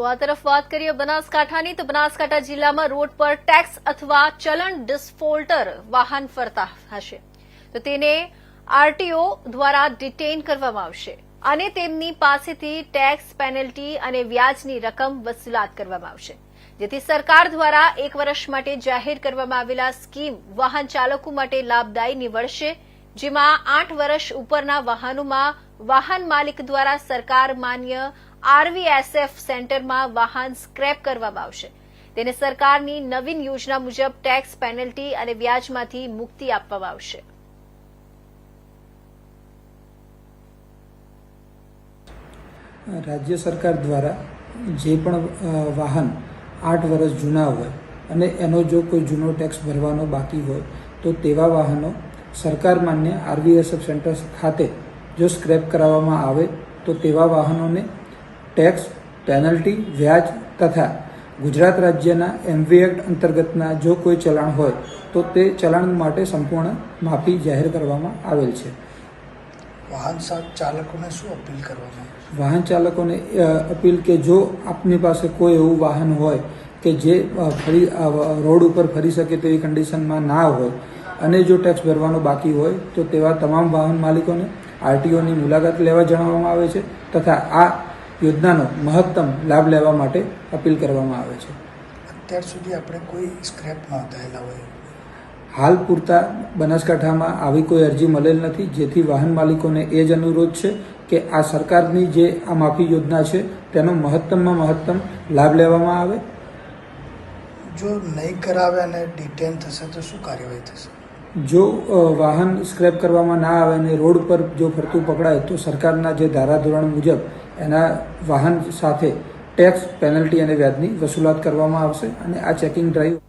તો આ તરફ વાત કરીએ બનાસકાંઠાની તો બનાસકાંઠા જિલ્લામાં રોડ પર ટેક્સ અથવા ચલણ ડિસ્ફોલ્ટર વાહન ફરતા હશે તો તેને આરટીઓ દ્વારા ડિટેઇન કરવામાં આવશે અને તેમની પાસેથી ટેક્સ પેનલ્ટી અને વ્યાજની રકમ વસૂલાત કરવામાં આવશે જેથી સરકાર દ્વારા 1 વર્ષ માટે જાહેર કરવામાં આવેલા સ્કીમ વાહન ચાલકો માટે લાભદાયી નીવડશે જેમાં 8 વર્ષ ઉપરના વાહનોમાં વાહન માલિક દ્વારા સરકાર માન્ય આરવીએસએફ સેન્ટરમાં વાહન સ્ક્રેપ કરવામાં આવશે તેને સરકારની નવીન યોજના મુજબ ટેક્સ પેનલ્ટી અને વ્યાજમાંથી મુક્તિ આપવામાં આવશે રાજ્ય સરકાર દ્વારા જે પણ વાહન 8 વર્ષ જૂના હોય અને એનો જો કોઈ જૂનો ટેક્સ ભરવાનો બાકી હોય તો તેવા વાહનો સરકાર માન્ય આરવીએસએફ સેન્ટર ખાતે જો સ્ક્રેપ કરાવવામાં આવે તો તેવા વાહનોને ટેક્સ પેનલ્ટી વ્યાજ તથા ગુજરાત રાજ્યના એમવી એક્ટ અંતર્ગતના જો કોઈ ચલણ હોય તો તે ચલણ માટે સંપૂર્ણ માફી જાહેર કરવામાં આવેલ છે વાહન ચાલકોને શું અપીલ કરવામાં વાહન ચાલકોને અપીલ કે જો આપની પાસે કોઈ એવું વાહન હોય કે જે રોડ ઉપર ફરી શકે તેવી કન્ડિશનમાં ના હોય અને જો ટેક્સ ભરવાનો બાકી હોય તો તેવા તમામ વાહન માલિકોને આરટીઓની મુલાકાત લેવા જણાવવામાં આવે છે તથા આ યોજનાનો મહત્તમ લાભ લેવા માટે અપીલ કરવામાં આવે છે અત્યાર સુધી આપણે કોઈ સ્ક્રેપ નોંધાયેલા હોય હાલ પૂરતા બનાસકાંઠામાં આવી કોઈ અરજી મળેલ નથી જેથી વાહન માલિકોને એ જ અનુરોધ છે કે આ સરકારની જે આ માફી યોજના છે તેનો મહત્તમમાં મહત્તમ લાભ લેવામાં આવે જો નહીં કરાવે અને ડિટેન થશે તો શું કાર્યવાહી થશે જો વાહન સ્ક્રેપ કરવામાં ના આવે અને રોડ પર જો ફરતું પકડાય તો સરકારના જે ધારાધોરણ મુજબ એના વાહન સાથે ટેક્સ પેનલ્ટી અને વ્યાજની વસૂલાત કરવામાં આવશે અને આ ચેકિંગ ડ્રાઈવ